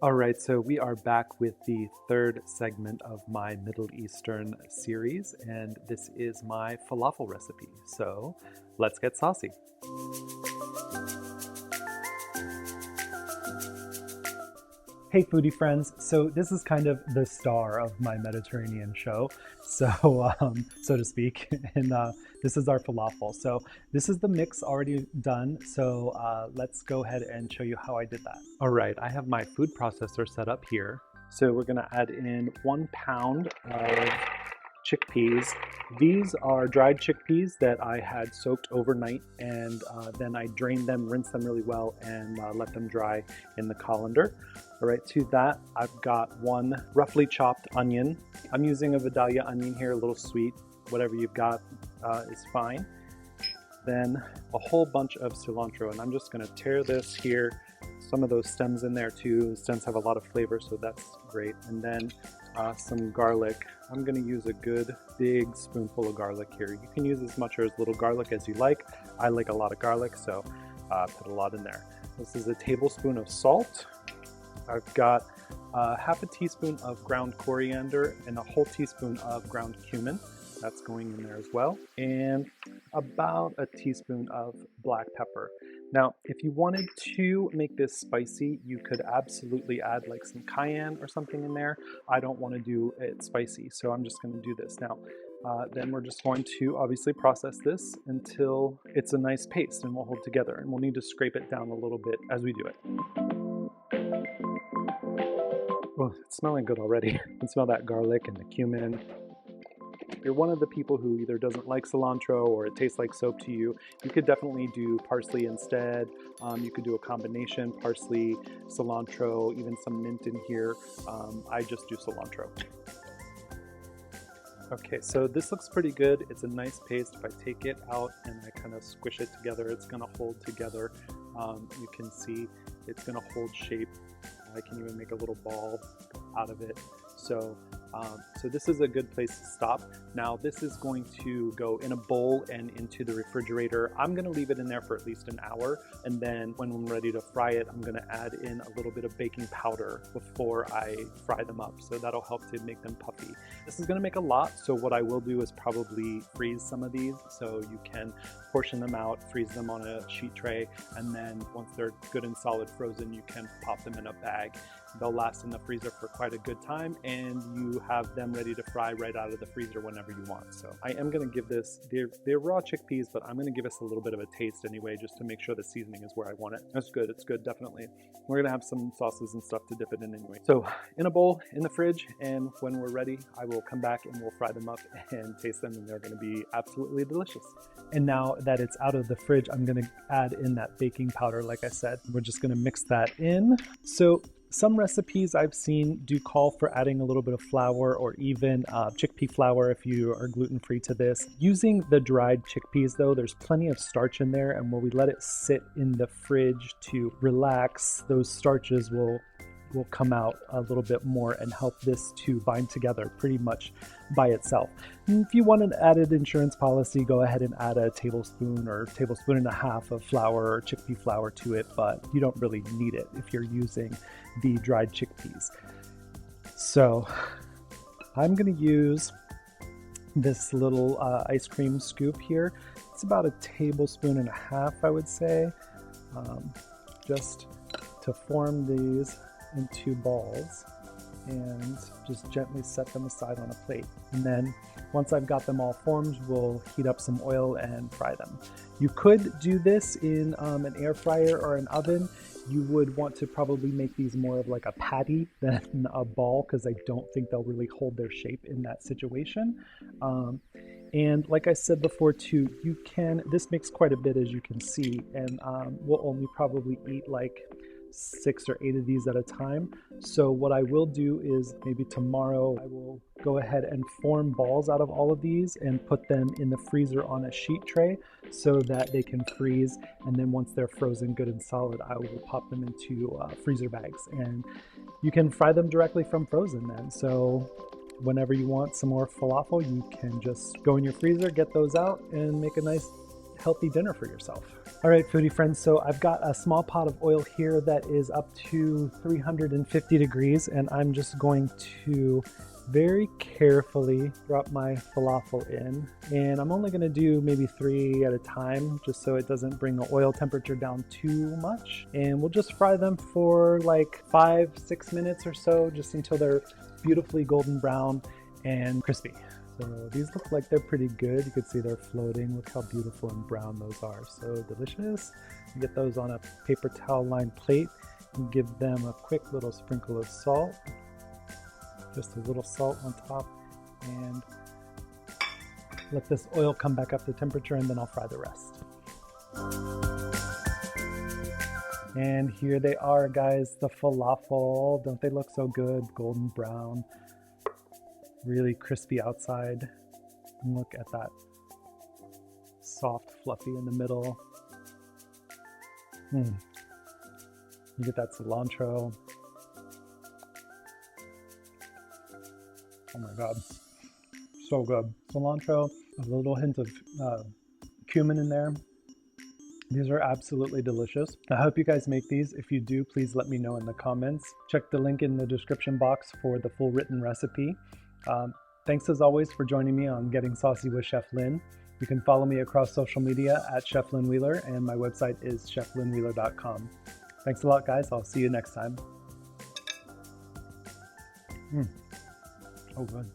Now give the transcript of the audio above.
All right, so we are back with the third segment of my Middle Eastern series, and this is my falafel recipe. So let's get saucy. Hey foodie friends, so this is kind of the star of my Mediterranean show, so to speak, and this is our falafel. So this is the mix already done, so let's go ahead and show you how I did that. All right, I have my food processor set up here. So we're gonna add in 1 pound of chickpeas. These are dried chickpeas that I had soaked overnight, and then I drained them, rinsed them really well, and let them dry in the colander. All right, to that, I've got 1 roughly chopped onion. I'm using a Vidalia onion here, a little sweet. Whatever you've got is fine. Then a whole bunch of cilantro, and I'm just gonna tear this here. Some of those stems in there too. The stems have a lot of flavor, so that's great. And then some garlic. I'm gonna use a good big spoonful of garlic here. You can use as much or as little garlic as you like. I like a lot of garlic, so put a lot in there. This is a tablespoon of salt. I've got half a teaspoon of ground coriander and a whole teaspoon of ground cumin. That's going in there as well. And about a teaspoon of black pepper. Now, if you wanted to make this spicy, you could absolutely add like some cayenne or something in there. I don't want to do it spicy, so I'm just going to do this. Now, then we're just going to obviously process this until it's a nice paste and will hold together. And we'll need to scrape it down a little bit as we do it. Well, it's smelling good already. You can smell that garlic and the cumin. If you're one of the people who either doesn't like cilantro or it tastes like soap to you, you could definitely do parsley instead. You could do a combination, parsley, cilantro, even some mint in here. I just do cilantro. Okay, so this looks pretty good. It's a nice paste. If I take it out and I kind of squish it together, it's gonna hold together. You can see it's gonna hold shape. I can even make a little ball out of it. So this is a good place to stop. Now this is going to go in a bowl and into the refrigerator. I'm gonna leave it in there for at least an hour, and then when I'm ready to fry it, I'm gonna add in a little bit of baking powder before I fry them up. So that'll help to make them puffy. This is gonna make a lot, so what I will do is probably freeze some of these so you can portion them out, freeze them on a sheet tray, and then once they're good and solid frozen, you can pop them in a bag. They'll last in the freezer for quite a good time, and you have them ready to fry right out of the freezer whenever you want. So I am going to give this, they're raw chickpeas, but I'm going to give us a little bit of a taste anyway, just to make sure the seasoning is where I want it. That's good. It's good, definitely. We're going to have some sauces and stuff to dip it in anyway. So in a bowl in the fridge, and when we're ready, I will come back and we'll fry them up and taste them, and they're going to be absolutely delicious. And now that it's out of the fridge, I'm going to add in that baking powder. Like I said, we're just going to mix that in. So some recipes I've seen do call for adding a little bit of flour or even chickpea flour if you are gluten-free to this. Using the dried chickpeas though, there's plenty of starch in there, and when we let it sit in the fridge to relax, those starches will come out a little bit more and help this to bind together pretty much by itself. And if you want an added insurance policy, go ahead and add a tablespoon or tablespoon and a half of flour or chickpea flour to it, but you don't really need it if you're using the dried chickpeas. So I'm going to use this little ice cream scoop here. It's about a tablespoon and a half, I would say, just to form these into balls, and just gently set them aside on a plate. And then once I've got them all formed, we'll heat up some oil and fry them. You could do this in an air fryer or an oven. You would want to probably make these more of like a patty than a ball, because I don't think they'll really hold their shape in that situation. And like I said before too, this makes quite a bit, as you can see, and we'll only probably eat like 6 or 8 of these at a time. So what I will do is maybe tomorrow I will go ahead and form balls out of all of these and put them in the freezer on a sheet tray so that they can freeze, and then once they're frozen good and solid, I will pop them into freezer bags, and you can fry them directly from frozen then. So whenever you want some more falafel, you can just go in your freezer, get those out, and make a nice healthy dinner for yourself. All right, foodie friends, so I've got a small pot of oil here that is up to 350 degrees, and I'm just going to very carefully drop my falafel in, and I'm only going to do maybe 3 at a time just so it doesn't bring the oil temperature down too much. And we'll just fry them for like 5-6 minutes or so, just until they're beautifully golden brown and crispy. So these look like they're pretty good. You can see they're floating. Look how beautiful and brown those are. So delicious. You get those on a paper towel lined plate and give them a quick little sprinkle of salt. Just a little salt on top, and let this oil come back up to temperature, and then I'll fry the rest. And here they are, guys, the falafel. Don't they look so good? Golden brown, really crispy outside. And look at that soft, fluffy in the middle. You get that cilantro. Oh my God, so good. Cilantro, a little hint of cumin in there. These are absolutely delicious. I hope you guys make these. If you do, please let me know in the comments. Check the link in the description box for the full written recipe. Thanks as always for joining me on Getting Saucy with Chef Lynn. You can follow me across social media at Chef Lynn Wheeler, and my website is cheflynnwheeler.com. Thanks a lot, guys. I'll see you next time. Oh, good.